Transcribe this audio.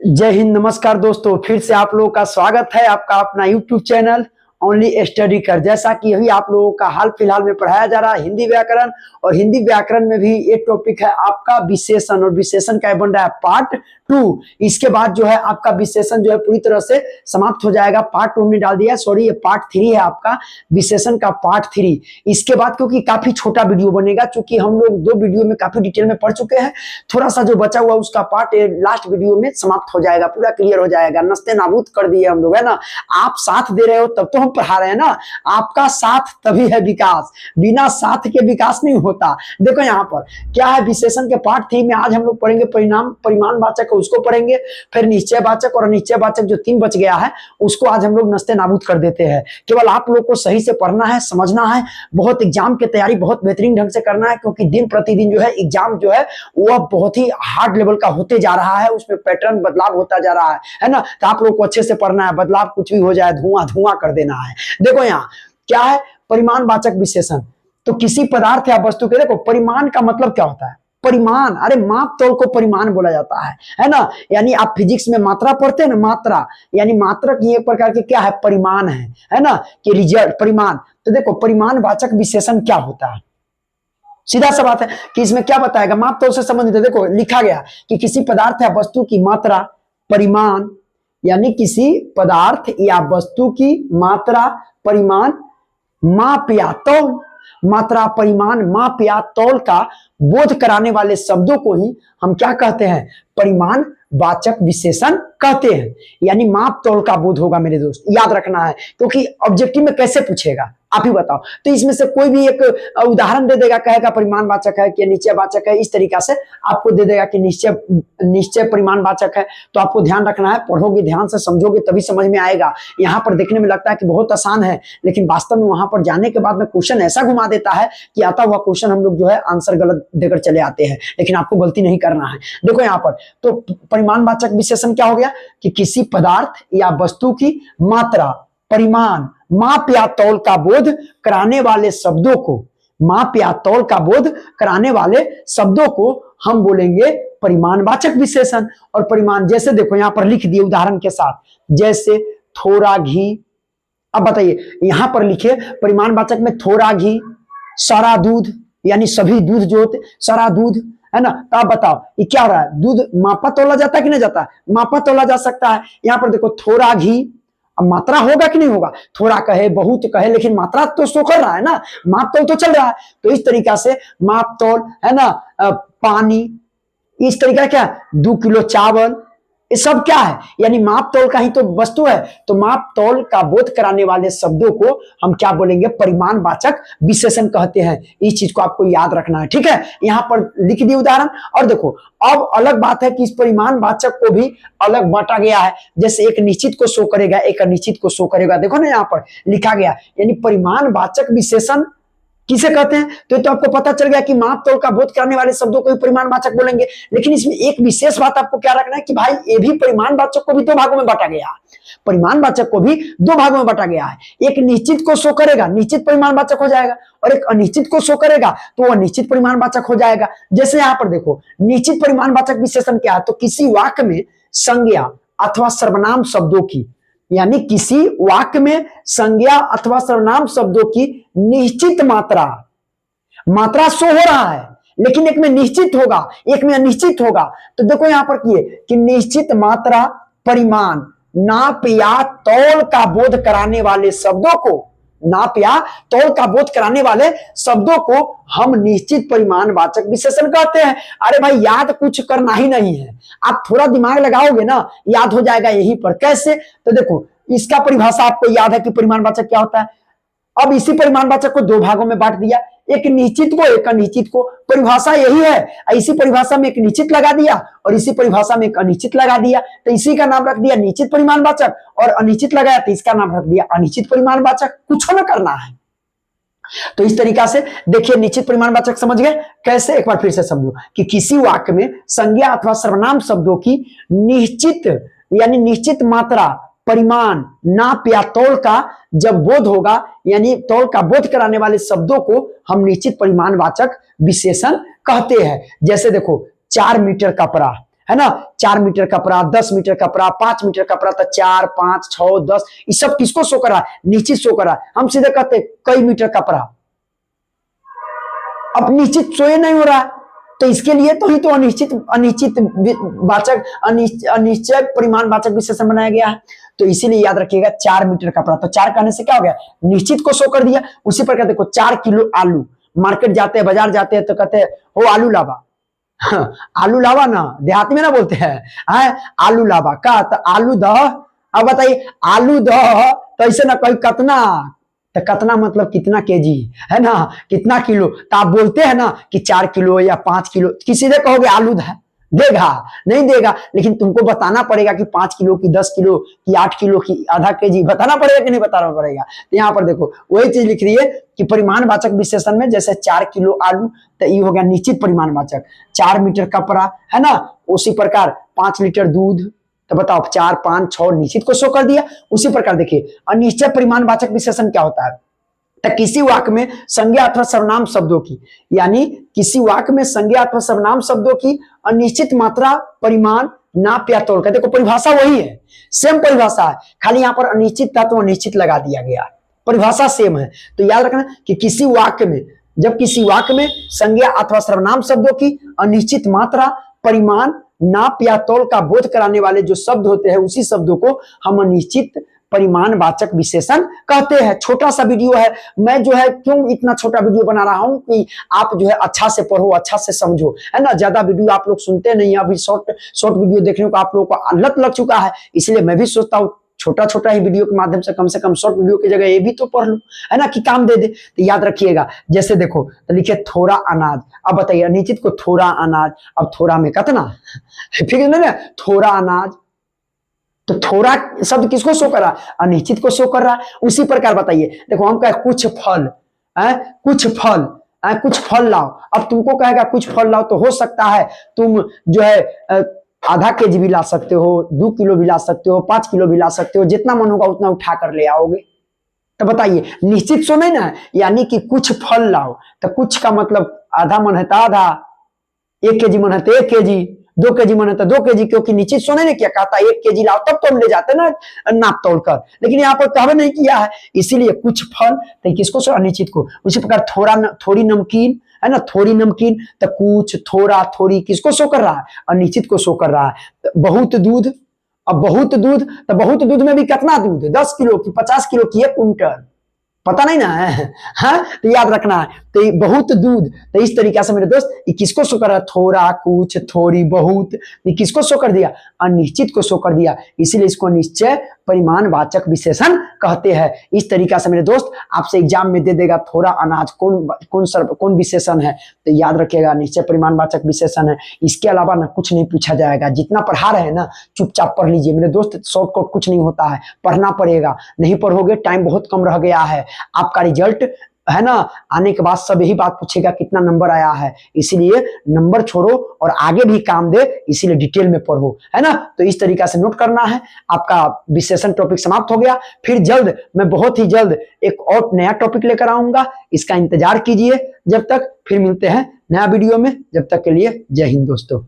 जय हिंद। नमस्कार दोस्तों, फिर से आप लोगों का स्वागत है आपका अपना यूट्यूब चैनल ओनली स्टडी कर। जैसा कि अभी आप लोगों का हाल फिलहाल में पढ़ाया जा रहा है हिंदी व्याकरण, और हिंदी व्याकरण में भी एक टॉपिक है आपका विशेषण, और विशेषण का बन रहा है पार्ट 2। इसके बाद जो है आपका विशेषण जो है पूरी तरह से समाप्त हो जाएगा। पार्ट 2 हमने डाल दिया, सॉरी ये पार्ट 3 है आपका विशेषण का पार्ट 3। इसके बाद क्योंकि काफी छोटा वीडियो बनेगा, क्योंकि हम लोग 2 वीडियो में काफी डिटेल में पढ़ चुके हैं, थोड़ा सा जो बचा हुआ उसका पार्ट लास्ट वीडियो में समाप्त हो जाएगा, पूरा क्लियर हो जाएगा। नस्ते नाबूद कर दिए हम लोग, है ना। आप साथ दे रहे हो तब तो हम पढ़ा रहे हैं ना। आपका साथ तभी है विकास, बिना साथ के विकास नहीं होता। देखो यहाँ पर क्या है, विशेषण के पार्ट 3 में आज हम लोग पढ़ेंगे परिणाम, परिमाणवाचक उसको पढ़ेंगे, फिर निश्चयवाचक, और निश्चयवाचक जो 3 बच गया है उसको आज हम लोग नस्ते नाबूद कर देते हैं। केवल आप लोग को सही से पढ़ना है, समझना है, बहुत एग्जाम की तैयारी बहुत बेहतरीन ढंग से करना है, क्योंकि दिन प्रतिदिन जो है एग्जाम जो है वह बहुत ही हार्ड लेवल का होते जा रहा है, उसमें पैटर्न बदलाव होता जा रहा है ना। तो आप लोग को अच्छे से पढ़ना है, बदलाव कुछ भी हो जाए धुआं धुआं कर देना है। देखो यहाँ क्या है, परिमाणवाचक विशेषण। तो किसी पदार्थ या वस्तु के, देखो परिमाण का मतलब क्या होता है, परिमाण, अरे माप तौल को परिमाण बोला जाता है ना। यानी आप फिजिक्स में मात्रा पढ़ते हैं ना, मात्रा यानी मात्रक ये एक प्रकार के क्या है, परिमाण है ना, कि रिजल्ट परिमाण। तो देखो परिमाणवाचक विशेषण क्या होता है, सीधा सा बात है कि इसमें क्या बताएगा, माप तौल से संबंधित है। देखो लिखा गया कि किसी पदार्थ या वस्तु की मात्रा परिमाण, यानी किसी पदार्थ या वस्तु की मात्रा परिमाण माप या तौल, मात्रा परिमाण माप या तौल का बोध कराने वाले शब्दों को ही हम क्या कहते हैं, परिमाण वाचक विशेषण कहते हैं। यानी माप तौल का बोध होगा मेरे दोस्त, याद रखना है, क्योंकि ऑब्जेक्टिव में कैसे पूछेगा आप ही बताओ। तो इसमें से कोई भी एक उदाहरण दे देगा, कहेगा परिमाणवाचक है कि निश्चयवाचक है, इस तरीका से आपको दे देगा कि निश्चय परिमाणवाचक है। तो आपको ध्यान रखना है, पढ़ोगे ध्यान से समझोगे तभी समझ में आएगा। यहाँ पर देखने में लगता है कि बहुत आसान है, लेकिन वास्तव में वहां पर जाने के बाद में क्वेश्चन ऐसा घुमा देता है कि आता हुआ क्वेश्चन हम लोग जो है आंसर गलत देकर चले आते हैं, लेकिन आपको गलती नहीं करना है। देखो यहाँ पर तो परिमाणवाचक विशेषण क्या हो गया कि किसी पदार्थ या वस्तु की मात्रा परिमाण माप या तौल का बोध कराने वाले शब्दों को, माप या तौल का बोध कराने वाले शब्दों को हम बोलेंगे परिमाणवाचक विशेषण। और परिमाण जैसे देखो यहां पर लिख दिए उदाहरण के साथ, जैसे थोड़ा घी। अब बताइए यहां पर लिखिए परिमाणवाचक में थोड़ा घी, सारा दूध, यानी सभी दूध जो होते सारा दूध, है ना। तो आप बताओ ये क्या हो रहा है, दूध मापा तोला जाता है कि नहीं जाता, मापा तोला जा सकता है। यहां पर देखो थोड़ा घी, अब मात्रा होगा कि नहीं होगा, थोड़ा कहे बहुत कहे, लेकिन मात्रा तो शो कर रहा है ना, माप तौल तो चल रहा है। तो इस तरीका से माप तौल, है ना, पानी, इस तरीका क्या 2 किलो चावल, ये सब क्या है, यानी माप तौल का ही तो वस्तु है। तो माप तौल का बोध कराने वाले शब्दों को हम क्या बोलेंगे, परिमाणवाचक विशेषण कहते हैं। इस चीज को आपको याद रखना है, ठीक है। यहां पर लिख दिए उदाहरण। और देखो अब अलग बात है कि इस परिमाणवाचक को भी अलग बांटा गया है, जैसे एक निश्चित को शो करेगा, एक अनिश्चित को शो करेगा। देखो ना यहाँ पर लिखा गया, यानी परिमाणवाचक विशेषण किसे कहते हैं। तो आपको पता चल गया कि माप तौल का बोध कराने वाले शब्दों को भी परिमाणवाचक बोलेंगे। लेकिन इसमें एक विशेष बात आपको क्या रखना है कि भाई ये भी परिमाणवाचक को भी 2 भागों में बांटा गया है, परिमाणवाचक को भी 2 भागों में बांटा गया है। एक निश्चित को शो करेगा, निश्चित परिमाणवाचक हो जाएगा, और एक अनिश्चित को शो करेगा तो वह निश्चित परिमाणवाचक हो जाएगा। जैसे यहाँ पर देखो निश्चित परिमाणवाचक विशेषण क्या है, तो किसी वाक्य में संज्ञा अथवा सर्वनाम शब्दों की, यानी किसी वाक्य में संज्ञा अथवा सर्वनाम शब्दों की निश्चित मात्रा शो हो रहा है, लेकिन एक में निश्चित होगा एक में अनिश्चित होगा। तो देखो यहां पर कि निश्चित मात्रा परिमाण नाप या तौल का बोध कराने वाले शब्दों को, नाप या तौल का बोध कराने वाले शब्दों को हम निश्चित परिमाणवाचक विशेषण कहते हैं। अरे भाई याद कुछ करना ही नहीं है, आप थोड़ा दिमाग लगाओगे ना याद हो जाएगा यहीं पर। कैसे, तो देखो इसका परिभाषा आपको याद है कि परिमाणवाचक क्या होता है। अब इसी परिमाणवाचक को 2 भागों में बांट दिया, एक निश्चित को एक अनिश्चित को। परिभाषा यही है, इसी परिभाषा में एक निश्चित लगा दिया और इसी परिभाषा में एक अनिश्चित लगा दिया, तो इसी का नाम रख दिया निश्चित परिमाणवाचक, और अनिश्चित लगाया तो इसका नाम रख दिया अनिश्चित परिमाणवाचक। कुछ न करना है। तो इस तरीका से देखिए निश्चित परिमाणवाचक समझ गए कैसे, एक बार फिर से समझो कि किसी वाक्य में संज्ञा अथवा सर्वनाम शब्दों की निश्चित यानी निश्चित मात्रा परिमाण नाप या तौल का जब बोध होगा, यानी तौल का बोध कराने वाले शब्दों को हम निश्चित परिमाणवाचक विशेषण कहते हैं। जैसे देखो 4 मीटर कपड़ा, है ना, 4 मीटर कपड़ा, 10 मीटर कपड़ा, 5 मीटर कपड़ा, तो 4, 5, 6, 10, ये सब किसको शो कर रहा है? निश्चित शो कर रहा है। हम सीधे कहते कई मीटर कपड़ा, अब निश्चित शो नहीं हो रहा है, तो इसके लिए तो ही तो अनिश्चित अनिश्चित वाचक अनिश्चय परिमाण वाचक विशेषण बनाया गया है। तो इसीलिए याद रखिएगा 4 मीटर कपड़ा, तो 4 कहने से क्या हो गया? निश्चित को शो कर दिया। उसी पर कहते देखो 4 किलो आलू, मार्केट जाते हैं, बाजार जाते हैं, तो कहते हैं हो आलू लावा। हाँ, आलू लावा ना, देहात में ना बोलते हैं आलू लावा का, तो आलू दह। अब बताइए आलू दह, तो ऐसे ना कोई कतना, तो कतना मतलब कितना केजी, है ना, कितना किलो, तो आप बोलते हैं ना कि 4 किलो या 5 किलो, किसी ने कहोगे आलू देगा नहीं देगा, लेकिन तुमको बताना पड़ेगा कि 5 किलो की, 10 किलो की, 8 किलो की, आधा केजी, बताना पड़ेगा कि नहीं बताना पड़ेगा। तो यहाँ पर देखो वही चीज लिख रही है कि परिमाणवाचक विशेषण में जैसे 4 किलो आलू, तो ये हो गया निश्चित परिमाणवाचक। 4 मीटर कपड़ा, है ना, उसी प्रकार 5 लीटर दूध, तो बताओ 4, 5, 6 निश्चित को शो कर दिया। उसी प्रकार देखिए अनिश्चय परिमाणवाचक विशेषण क्या होता है? तो किसी वाक्य में संज्ञा अथवा सर्वनाम शब्दों की, यानी किसी वाक्य में संज्ञा अथवा सर्वनाम शब्दों की अनिश्चित मात्रा, परिमाण, नाप या तौल का, देखो परिभाषा वही है, सेम परिभाषा है, खाली यहाँ पर अनिश्चित था तो अनिश्चित लगा दिया गया, परिभाषा सेम है। तो याद रखना कि किसी वाक्य में, जब किसी वाक्य में संज्ञा अथवा सर्वनाम शब्दों की अनिश्चित मात्रा, परिमाण, नाप या तौल का बोध कराने वाले जो शब्द होते हैं, उसी शब्दों को हम अनिश्चित परिमाणवाचक विशेषण कहते हैं। छोटा सा वीडियो है, मैं जो है क्यों इतना छोटा वीडियो बना रहा हूं कि आप जो है अच्छा से पढ़ो, अच्छा से समझो, है ना। ज्यादा वीडियो आप लोग सुनते नहीं है, अभी शॉर्ट वीडियो देखने को आप लोगों को लत लग चुका है, इसलिए मैं भी सोचता हूँ छोटा छोटा ही वीडियो के माध्यम से कम शॉर्ट वीडियो की जगह ये भी तो पढ़ लूं, है ना, कि काम दे दे। तो याद रखिएगा, जैसे देखो तो लिखे थोड़ा अनाज, अब बताइए अनिश्चित को थोड़ा अनाज, अब थोड़ा में कितना फिर ना, थोड़ा अनाज, तो थोड़ा शब्द किसको शो कर रहा है? अनिश्चित को शो कर रहा है। उसी प्रकार बताइए, देखो हम कहे कुछ फल, कुछ फल लाओ, अब तुमको कहेगा कुछ फल लाओ, तो हो सकता है तुम जो है आधा केजी भी ला सकते हो, 2 किलो भी ला सकते हो, 5 किलो भी ला सकते हो, जितना मन होगा उतना उठा कर ले आओगे। तो बताइए निश्चित सो नहीं ना, यानी कि कुछ फल लाओ, तो कुछ का मतलब आधा मन है तो आधा, 1 केजी मन है तो 1 केजी, 2 केजी मन है तो 2 केजी, क्योंकि निश्चित सोने ने क्या कहता 1 केजी लाओ, तब तो हम ले जाते ना नाप तोड़ कर, लेकिन यहाँ पर कहवे नहीं किया है, इसीलिए कुछ फल, तो किसको सो? अनिश्चित को। उसी प्रकार थोड़ी नमकीन, है ना, थोड़ी नमकीन, तो कुछ, थोड़ा, थोड़ी किसको शो कर रहा है? अनिश्चित को शो कर रहा है। बहुत दूध, अब बहुत दूध, तो बहुत दूध में भी कितना दूध? 10 किलो की, 50 किलो की, 1 कुंटल, पता नहीं ना है, हाँ? तो याद रखना है, तो बहुत दूध, तो इस तरीके से मेरे दोस्त ये किसको शो कर रहा है? थोड़ा, कुछ, थोड़ी, बहुत, ये किसको शो कर दिया? अनिश्चित को शो कर दिया, इसीलिए इसको निश्चय परिमाणवाचक विशेषण कहते हैं। इस तरीका से मेरे दोस्त आपसे एग्जाम में दे देगा थोड़ा अनाज कौन विशेषण है, तो याद रखिएगा निश्चय परिमाणवाचक विशेषण है। इसके अलावा ना कुछ नहीं पूछा जाएगा, जितना पढ़ा रहे हैं ना चुपचाप पढ़ लीजिए मेरे दोस्त, शॉर्टकट कुछ नहीं होता है, पढ़ना पड़ेगा, नहीं पढ़ोगे टाइम बहुत कम रह गया है, आपका रिजल्ट है ना आने के बाद सब यही बात पूछेगा कितना नंबर आया है, इसीलिए नंबर छोड़ो और आगे भी काम दे, इसीलिए डिटेल में पढ़ो, है ना। तो इस तरीका से नोट करना है। आपका विशेषण टॉपिक समाप्त हो गया, फिर जल्द मैं बहुत ही जल्द एक और नया टॉपिक लेकर आऊंगा, इसका इंतजार कीजिए। जब तक फिर मिलते हैं नया वीडियो में, जब तक के लिए जय हिंद दोस्तों।